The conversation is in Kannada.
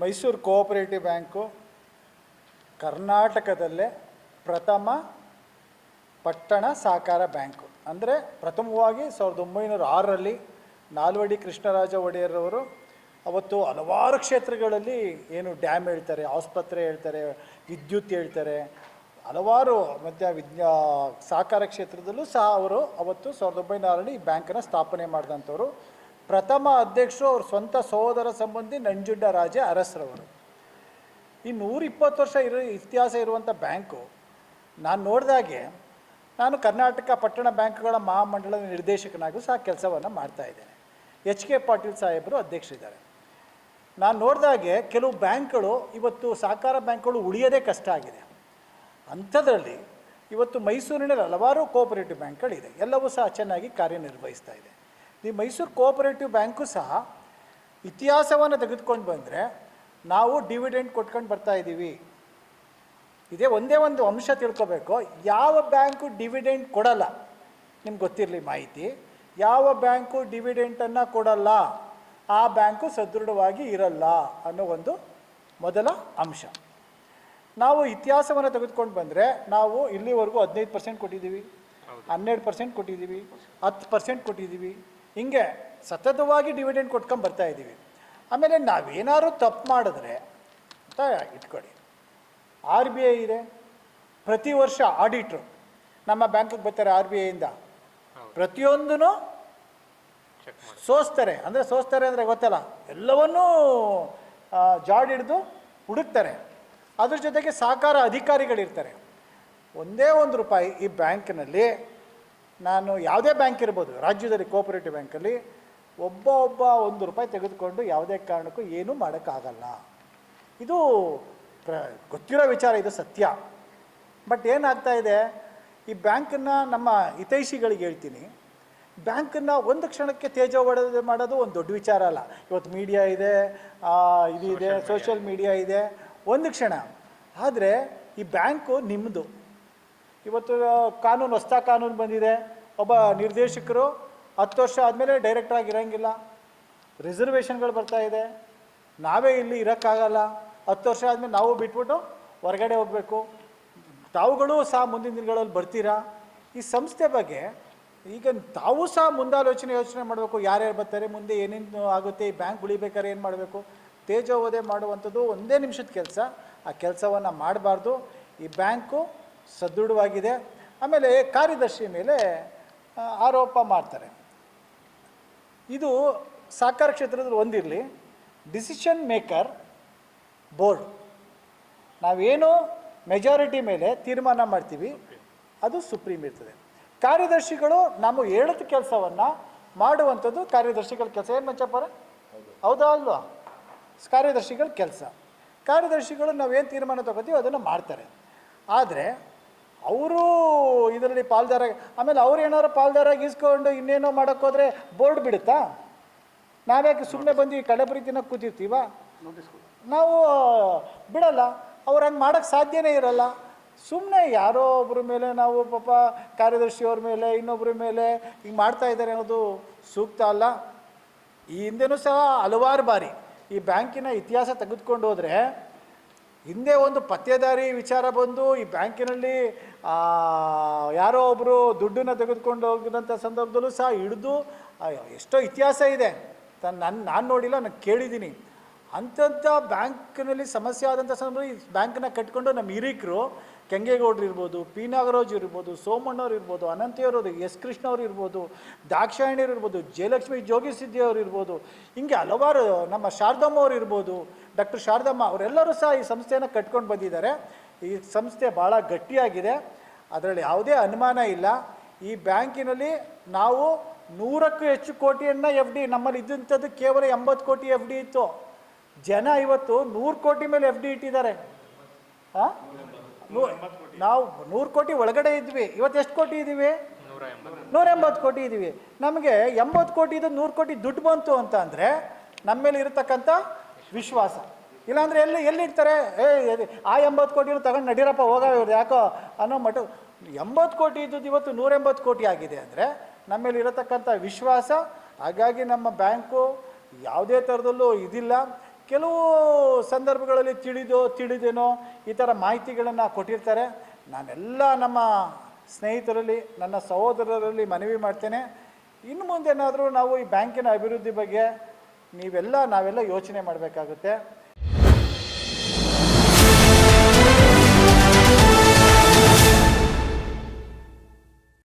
ಮೈಸೂರು ಕೋಆಪರೇಟಿವ್ ಬ್ಯಾಂಕು ಕರ್ನಾಟಕದಲ್ಲೇ ಪ್ರಥಮ ಪಟ್ಟಣ ಸಹಕಾರ ಬ್ಯಾಂಕು. ಅಂದರೆ ಪ್ರಥಮವಾಗಿ 1906ರಲ್ಲಿ ನಾಲ್ವಡಿ ಕೃಷ್ಣರಾಜ ಒಡೆಯರವರು ಅವತ್ತು ಹಲವಾರು ಕ್ಷೇತ್ರಗಳಲ್ಲಿ ಏನು ಡ್ಯಾಮ್ ಹೇಳ್ತಾರೆ, ಆಸ್ಪತ್ರೆ ಹೇಳ್ತಾರೆ, ವಿದ್ಯುತ್ ಹೇಳ್ತಾರೆ, ಹಲವಾರು ಸಹಕಾರ ಕ್ಷೇತ್ರದಲ್ಲೂ ಸಹ ಅವರು ಅವತ್ತು 1906ರಲ್ಲಿ ಈ ಬ್ಯಾಂಕನ್ನು ಸ್ಥಾಪನೆ ಮಾಡಿದಂಥವ್ರು. ಪ್ರಥಮ ಅಧ್ಯಕ್ಷರು ಅವ್ರ ಸ್ವಂತ ಸಹೋದರ ಸಂಬಂಧಿ ನಂಜುಂಡರಾಜ ಅರಸರವರು. ಈ 120 ವರ್ಷ ಇತಿಹಾಸ ಇರುವಂಥ ಬ್ಯಾಂಕು ನಾನು ನೋಡಿದಾಗೆ, ನಾನು ಕರ್ನಾಟಕ ಪಟ್ಟಣ ಬ್ಯಾಂಕ್ಗಳ ಮಹಾಮಂಡಳದ ನಿರ್ದೇಶಕನಾಗೂ ಸಹ ಕೆಲಸವನ್ನು ಮಾಡ್ತಾಯಿದ್ದೇನೆ. HK ಪಾಟೀಲ್ ಸಾಹೇಬರು ಅಧ್ಯಕ್ಷರಿದ್ದಾರೆ. ನಾನು ನೋಡಿದಾಗೆ ಕೆಲವು ಬ್ಯಾಂಕ್ಗಳು ಇವತ್ತು ಸಹಕಾರ ಬ್ಯಾಂಕ್ಗಳು ಉಳಿಯೋದೇ ಕಷ್ಟ ಆಗಿದೆ. ಅಂಥದ್ರಲ್ಲಿ ಇವತ್ತು ಮೈಸೂರಿನಲ್ಲಿ ಹಲವಾರು ಕೋಆಪರೇಟಿವ್ ಬ್ಯಾಂಕ್ಗಳಿದೆ, ಎಲ್ಲವೂ ಸಹ ಚೆನ್ನಾಗಿ ಕಾರ್ಯನಿರ್ವಹಿಸ್ತಾ ಇದೆ. ಈ ಮೈಸೂರು ಕೋಆಪರೇಟಿವ್ ಬ್ಯಾಂಕು ಸಹ ಇತಿಹಾಸವನ್ನು ತೆಗೆದುಕೊಂಡು ಬಂದರೆ ನಾವು ಡಿವಿಡೆಂಡ್ ಕೊಟ್ಕೊಂಡು ಬರ್ತಾಯಿದ್ದೀವಿ. ಇದೇ ಒಂದೇ ಒಂದು ಅಂಶ ತಿಳ್ಕೊಬೇಕು, ಯಾವ ಬ್ಯಾಂಕು ಡಿವಿಡೆಂಡ್ ಕೊಡಲ್ಲ ನಿಮ್ಗೆ ಗೊತ್ತಿರಲಿ ಮಾಹಿತಿ. ಯಾವ ಬ್ಯಾಂಕು ಡಿವಿಡೆಂಟನ್ನು ಕೊಡಲ್ಲ ಆ ಬ್ಯಾಂಕು ಸದೃಢವಾಗಿ ಇರಲ್ಲ ಅನ್ನೋ ಒಂದು ಮೊದಲ ಅಂಶ. ನಾವು ಇತಿಹಾಸವನ್ನು ತೆಗೆದುಕೊಂಡು ಬಂದರೆ ನಾವು ಇಲ್ಲಿವರೆಗೂ 15% ಕೊಟ್ಟಿದ್ದೀವಿ, 12% ಕೊಟ್ಟಿದ್ದೀವಿ, 10% ಕೊಟ್ಟಿದ್ದೀವಿ, ಹಿಂಗೆ ಸತತವಾಗಿ ಡಿವಿಡೆಂಡ್ ಕೊಟ್ಕೊಂಡು ಬರ್ತಾಯಿದ್ದೀವಿ. ಆಮೇಲೆ ನಾವೇನಾದ್ರು ತಪ್ಪು ಮಾಡಿದ್ರೆ ಅಂತ ಇಟ್ಕೊಳ್ಳಿ, RBI ಇದೆ, ಪ್ರತಿ ವರ್ಷ ಆಡಿಟ್ರು ನಮ್ಮ ಬ್ಯಾಂಕಿಗೆ ಬರ್ತಾರೆ RBIಯಿಂದ, ಪ್ರತಿಯೊಂದೂ ಸೋಸ್ತಾರೆ. ಅಂದರೆ ಗೊತ್ತಲ್ಲ, ಎಲ್ಲವನ್ನೂ ಜಾಡ್ ಹಿಡಿದು ಹುಡುಕ್ತಾರೆ. ಅದ್ರ ಜೊತೆಗೆ ಸಹಕಾರ ಅಧಿಕಾರಿಗಳಿರ್ತಾರೆ. ಒಂದೇ ₹1 ಈ ಬ್ಯಾಂಕಿನಲ್ಲಿ, ನಾನು ಯಾವುದೇ ಬ್ಯಾಂಕ್ ಇರ್ಬೋದು ರಾಜ್ಯದಲ್ಲಿ ಕೋಆಪರೇಟಿವ್ ಬ್ಯಾಂಕಲ್ಲಿ, ಒಬ್ಬ ₹1 ತೆಗೆದುಕೊಂಡು ಯಾವುದೇ ಕಾರಣಕ್ಕೂ ಏನೂ ಮಾಡೋಕ್ಕಾಗಲ್ಲ. ಇದು ಗೊತ್ತಿರೋ ವಿಚಾರ, ಇದು ಸತ್ಯ. ಬಟ್ ಏನಾಗ್ತಾ ಇದೆ, ಈ ಬ್ಯಾಂಕನ್ನು ನಮ್ಮ ಹಿತೈಷಿಗಳಿಗೆ ಹೇಳ್ತೀನಿ, ಬ್ಯಾಂಕನ್ನು ಒಂದು ಕ್ಷಣಕ್ಕೆ ತೇಜೋವಧೆ ಮಾಡೋದು ಒಂದು ದೊಡ್ಡ ವಿಚಾರ ಅಲ್ಲ. ಇವತ್ತು ಮೀಡಿಯಾ ಇದೆ, ಇದೆ, ಸೋಷಿಯಲ್ ಮೀಡಿಯಾ ಇದೆ, ಒಂದು ಕ್ಷಣ. ಆದರೆ ಈ ಬ್ಯಾಂಕು ನಿಮ್ಮದು. ಇವತ್ತು ಹೊಸ ಕಾನೂನು ಬಂದಿದೆ, ಒಬ್ಬ ನಿರ್ದೇಶಕರು 10 ವರ್ಷ ಆದಮೇಲೆ ಡೈರೆಕ್ಟ್ರಾಗಿ ಇರೋಂಗಿಲ್ಲ, ರಿಸರ್ವೇಷನ್ಗಳು ಬರ್ತಾಯಿದೆ, ನಾವೇ ಇಲ್ಲಿ ಇರೋಕ್ಕಾಗಲ್ಲ, 10 ವರ್ಷ ಆದಮೇಲೆ ನಾವು ಬಿಟ್ಬಿಟ್ಟು ಹೊರಗಡೆ ಹೋಗಬೇಕು. ತಾವುಗಳು ಸಹ ಮುಂದಿನ ದಿನಗಳಲ್ಲಿ ಬರ್ತೀರಾ. ಈ ಸಂಸ್ಥೆ ಬಗ್ಗೆ ಈಗ ತಾವು ಸಹ ಯೋಚನೆ ಮಾಡಬೇಕು, ಯಾರ್ಯಾರು ಬರ್ತಾರೆ, ಮುಂದೆ ಏನೇನು ಆಗುತ್ತೆ, ಈ ಬ್ಯಾಂಕ್ ಉಳಿಬೇಕಾದ್ರೆ ಏನು ಮಾಡಬೇಕು. ತೇಜೋವಧೆ ಮಾಡುವಂಥದ್ದು ಒಂದೇ ನಿಮಿಷದ ಕೆಲಸ, ಆ ಕೆಲಸವನ್ನು ಮಾಡಬಾರ್ದು. ಈ ಬ್ಯಾಂಕು ಸದೃಢವಾಗಿದೆ. ಆಮೇಲೆ ಕಾರ್ಯದರ್ಶಿ ಮೇಲೆ ಆರೋಪ ಮಾಡ್ತಾರೆ. ಇದು ಸಹಕಾರ ಕ್ಷೇತ್ರದಲ್ಲಿ ಒಂದಿರಲಿ, ಡಿಸಿಷನ್ ಮೇಕರ್ ಬೋರ್ಡ್, ನಾವೇನು ಮೆಜಾರಿಟಿ ಮೇಲೆ ತೀರ್ಮಾನ ಮಾಡ್ತೀವಿ ಅದು ಸುಪ್ರೀಂ ಇರ್ತದೆ. ಕಾರ್ಯದರ್ಶಿಗಳು ನಾವು ಹೇಳಿದ ಕೆಲಸವನ್ನು ಮಾಡುವಂಥದ್ದು ಕಾರ್ಯದರ್ಶಿಗಳ ಕೆಲಸ. ಏನು ಮಂಚಪ್ಪರ, ಹೌದಾ ಅಲ್ವಾ? ಕಾರ್ಯದರ್ಶಿಗಳ ಕೆಲಸ. ಕಾರ್ಯದರ್ಶಿಗಳು ನಾವೇನು ತೀರ್ಮಾನ ತಗೋತೀವಿ ಅದನ್ನು ಮಾಡ್ತಾರೆ. ಆದರೆ ಅವರು ಇದರಲ್ಲಿ ಪಾಲ್ದಾರ, ಆಮೇಲೆ ಅವ್ರು ಏನಾದ್ರು ಪಾಲ್ದಾರಾಗಿ ಇಸ್ಕೊಂಡು ಇನ್ನೇನೋ ಮಾಡೋಕ್ಕೋದ್ರೆ ಬೋರ್ಡ್ ಬಿಡುತ್ತಾ? ನಾವ್ಯಾಕೆ ಸುಮ್ಮನೆ ಬಂದು ಕಳೆಬರಿ ತಿನ್ನೋಕೆ ಕೂತಿರ್ತೀವ? ನಾವು ಬಿಡಲ್ಲ. ಅವ್ರು ಹಂಗೆ ಮಾಡೋಕ್ಕೆ ಸಾಧ್ಯನೇ ಇರಲ್ಲ. ಸುಮ್ಮನೆ ಯಾರೋ ಒಬ್ಬರ ಮೇಲೆ ನಾವು ಪಾಪ ಕಾರ್ಯದರ್ಶಿಯವ್ರ ಮೇಲೆ ಇನ್ನೊಬ್ಬರ ಮೇಲೆ ಹಿಂಗೆ ಮಾಡ್ತಾ ಇದ್ದಾರೆ ಅನ್ನೋದು ಸೂಕ್ತ ಅಲ್ಲ. ಈ ಹಿಂದೆನೂ ಸಹ ಹಲವಾರು ಬಾರಿ ಈ ಬ್ಯಾಂಕಿನ ಇತಿಹಾಸ ತೆಗೆದುಕೊಂಡು ಹೋದರೆ, ಹಿಂದೆ ಒಂದು ಪತ್ತೇದಾರಿ ವಿಚಾರ ಬಂದು ಈ ಬ್ಯಾಂಕಿನಲ್ಲಿ ಯಾರೋ ಒಬ್ಬರು ದುಡ್ಡನ್ನು ತೆಗೆದುಕೊಂಡು ಹೋಗಿದಂಥ ಸಂದರ್ಭದಲ್ಲೂ ಸಹ ಹಿಡಿದು ಎಷ್ಟೋ ಇತಿಹಾಸ ಇದೆ. ನಾನು ನೋಡಿಲ್ಲ, ನಾನು ಕೇಳಿದ್ದೀನಿ. ಅಂಥದ್ದು ಬ್ಯಾಂಕ್ನಲ್ಲಿ ಸಮಸ್ಯೆ ಆದಂಥ ಸಂದರ್ಭ ಈ ಬ್ಯಾಂಕನ್ನ ಕಟ್ಕೊಂಡು ನಮ್ಮ ಹಿರೀಕರು ಕೆಂಗೇಗೌಡರು ಇರ್ಬೋದು, ಪಿ ನಾಗರಾಜ್ ಇರ್ಬೋದು, ಸೋಮಣ್ಣವ್ರು ಇರ್ಬೋದು, ಅನಂತಿಯವರು, ಎಸ್ ಕೃಷ್ಣ ಅವರು ಇರ್ಬೋದು, ದಾಕ್ಷಾಯಣಿಯವರು ಇರ್ಬೋದು, ಜಯಲಕ್ಷ್ಮಿ ಜೋಗಿಸಿದ್ದಿಯವರು ಇರ್ಬೋದು, ಹಿಂಗೆ ಹಲವಾರು, ನಮ್ಮ ಶಾರದಮ್ಮ ಅವರು ಇರ್ಬೋದು, ಡಾಕ್ಟರ್ ಶಾರದಮ್ಮ ಅವರೆಲ್ಲರೂ ಸಹ ಈ ಸಂಸ್ಥೆಯನ್ನು ಕಟ್ಕೊಂಡು ಬಂದಿದ್ದಾರೆ. ಈ ಸಂಸ್ಥೆ ಭಾಳ ಗಟ್ಟಿಯಾಗಿದೆ, ಅದರಲ್ಲಿ ಯಾವುದೇ ಅನುಮಾನ ಇಲ್ಲ. ಈ ಬ್ಯಾಂಕಿನಲ್ಲಿ ನಾವು 100ಕ್ಕೂ ಹೆಚ್ಚು ಕೋಟಿಯನ್ನು FD, ನಮ್ಮಲ್ಲಿ ಇದ್ದಂಥದ್ದು ಕೇವಲ 80 ಕೋಟಿ FD ಇತ್ತು. ಜನ ಇವತ್ತು 100 ಕೋಟಿ ಮೇಲೆ FD ಇಟ್ಟಿದ್ದಾರೆ. ನಾವು 100 ಕೋಟಿ ಒಳಗಡೆ ಇದ್ವಿ, ಇವತ್ತು ಎಷ್ಟು ಕೋಟಿ ಇದ್ದೀವಿ? 180 ಕೋಟಿ ಇದ್ದೀವಿ. ನಮಗೆ 80 ಕೋಟಿದು 100 ಕೋಟಿ ದುಡ್ಡು ಬಂತು ಅಂತ ಅಂದರೆ ನಮ್ಮ ಮೇಲೆ ಇರತಕ್ಕಂಥ ವಿಶ್ವಾಸ. ಇಲ್ಲಾಂದರೆ ಎಲ್ಲಿಡ್ತಾರೆ? ಆ 80 ಕೋಟಿನೂ ತಗೊಂಡು ನಡೀರಪ್ಪ ಹೋಗ, ಇವ್ರು ಯಾಕೋ ಅನ್ನೋ ಮಟ್ಟ. 80 ಕೋಟಿ ಇದ್ದದ್ದು ಇವತ್ತು 180 ಕೋಟಿ ಆಗಿದೆ ಅಂದರೆ ನಮ್ಮ ಮೇಲೆ ಇರತಕ್ಕಂಥ ವಿಶ್ವಾಸ. ಹಾಗಾಗಿ ನಮ್ಮ ಬ್ಯಾಂಕು ಯಾವುದೇ ಥರದಲ್ಲೂ ಇದಿಲ್ಲ. ಕೆಲವು ಸಂದರ್ಭಗಳಲ್ಲಿ ತಿಳಿದೇನೋ ಈ ಥರ ಮಾಹಿತಿಗಳನ್ನು ಕೊಟ್ಟಿರ್ತಾರೆ. ನಾನೆಲ್ಲ ನಮ್ಮ ಸ್ನೇಹಿತರಲ್ಲಿ, ನನ್ನ ಸಹೋದರರಲ್ಲಿ ಮನವಿ ಮಾಡ್ತೇನೆ, ಇನ್ನು ಮುಂದೇನಾದರೂ ನಾವು ಈ ಬ್ಯಾಂಕಿನ ಅಭಿವೃದ್ಧಿ ಬಗ್ಗೆ ನಾವೆಲ್ಲ ಯೋಚನೆ ಮಾಡಬೇಕಾಗುತ್ತೆ.